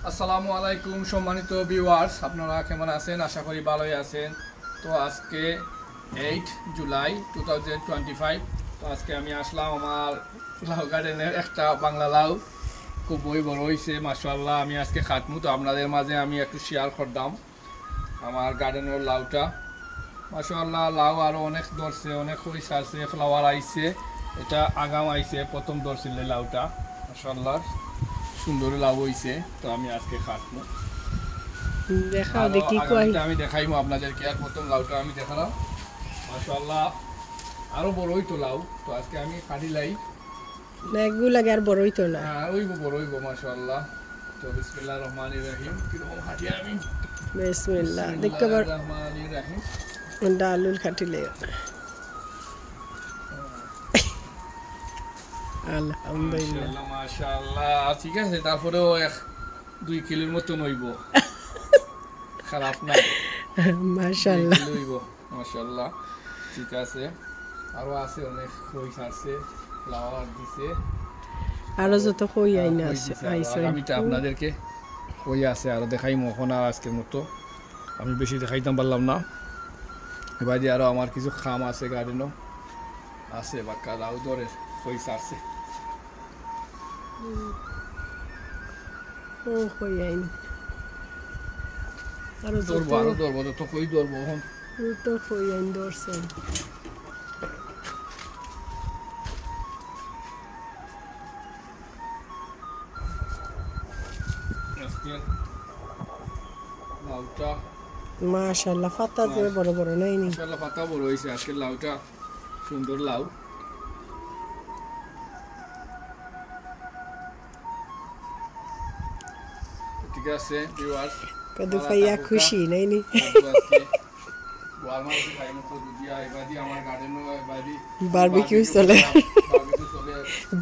আসসালামু আলাইকুম সম্মানিত ভিউয়ার্স, আপনারা কেমন আছেন? আশা করি ভালোই আছেন। তো আজকে 8 জুলাই 2025। তো আজকে আমি আসলাম আমার লাউ গার্ডেনের একটা বাংলা লাউ খুবই বড় হয়েছে মাশাআল্লাহ। আমি আজকে খাটমু, তো আপনাদের মাঝে আমি একটু শেয়ার করতাম আমার গার্ডেনের লাউটা। মাশাআল্লাহ লাউ আরও অনেক ধরছে, অনেক হয়েছে, আছে ফ্লাওয়ার আইছে, এটা আগাম আইছে, প্রথম ধরছিল লাউটা। মাশাআল্লাহ সুন্দর লাউ হয়েছে। তো আমি আজকে খাটমু, দেখাও দেখি কই আমি দেখাইমু আপনাদেরকে। আর প্রথম লাউটা আমি দেখালাম, মাশাআল্লাহ আরো বড় হইতো লাউ। তো আজকে আমি কাটি লাই না এগুলো লাগে আর বড় হইতো না। ওইব বড় হইব মাশাআল্লাহ। তো বিসমিল্লাহির রহমানির রহিম, কিরকম খাটি আমি বিসমিল্লাহ দেখতে পার রহমানির রহিম ডালুল খাটিলে আলহামদুলিল্লাহ মাশাআল্লাহ ঠিক আছে। তারপরেও 1-2 কিলোর মতো নইব, খারাপ না মাশাআল্লাহ হইব মাশাআল্লাহ। ঠিক আছে, আরো আছে অনেক হইছে, আছে ফ্লাওয়ার দিছে, আরো যত কই আইনা আছে আইছে আমি তো আপনাদেরকে কই আছে আরো দেখাই মোহন। আর আজকের মতো আমি বেশি দেখাইতাম পারলাম না। এবার যে আরো আমার কিছু খাম আছে গার্ডেনও আছে, বাক্কা লাউ ধরে হইছে আছে। ও কই আইন আরো ধরবো, আরো ধরবো, তো কই ধরবো এখন। তো কই আইন ধরছে লাউটা মাশাআল্লাহ পাতা যে বড় বড় নাই নি। মাশাআল্লাহ পাতা বড় হয়েছে আজকের লাউটা, সুন্দর লাউ। ঠিক আছে ভিউয়ার্স, কদু পাইয়া খুশি নাই নি। বারবিকিউ চলে,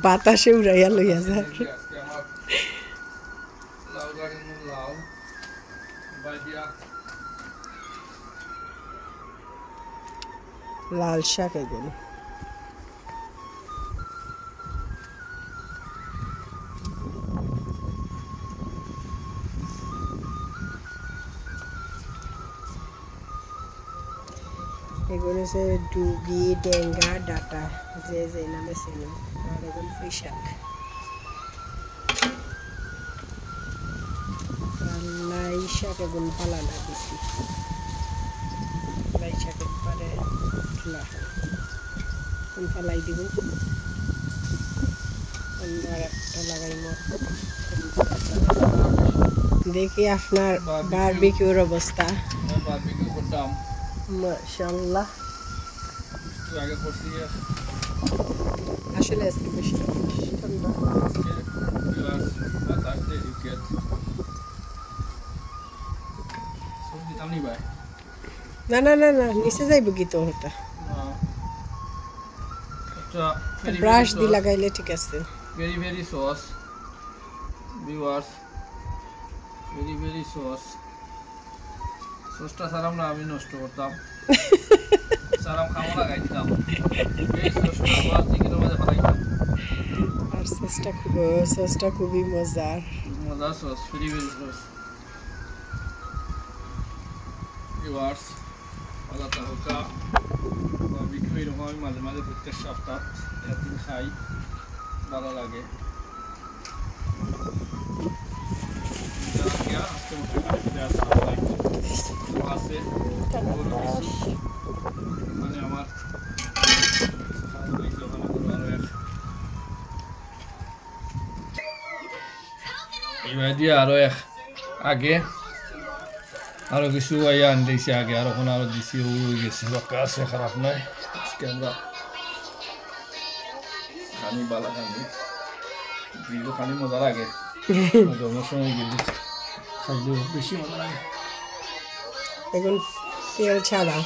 বাতাসে উড়াইয়া লইয়া যায়। লাল শাক এগুলো এগুলো হচ্ছে ডুগি, ডেঙ্গা, ডাটা, যে যে নামে ছিল। আর এগুলো পুঁই শাক, আর লাই শাক এগুলো পালানা দিছি। লাই শাকের পরে পালাই দিব, আর একটা লাগাইব। দেখি আপনার বারবিকিউর অবস্থা। মাশাআল্লাহ আসলে আজকে বেশি ঠান্ডা। না না না না নিচে যাইব কি তো ওটা ব্রাশ দিয়ে লাগাইলে ঠিক আছে। Very very sauce viewers, very very sauce. সসটা সারাম না আমি নষ্ট করতাম, সারাম খামো লাগাই দিতাম। এই সসটা আবার চিকেনের মধ্যে ফেলাইতাম। আর সসটা খুবই মজার, মজার sauce, very very sauce. Viewers আল্লাহ তাআলা বারবিকিউ এরকম আমি মাঝে মাঝে প্রত্যেক সপ্তাহ একদিন খাই, ভালো লাগে। মানে আমার এবার দিয়ে আরো আগে আরো কিছু আন দিয়েছি আগে, আর ওখানে আরো দিছি হয়ে গেছে, বাক্কা আছে, খারাপ নাই। আজকে আমরা খানি বালা খানি গ্রিলও খানি মজা লাগে, জন্মের সময় গ্রিল খাইলেও বেশি মজা লাগে। এখন তেল ছাড়া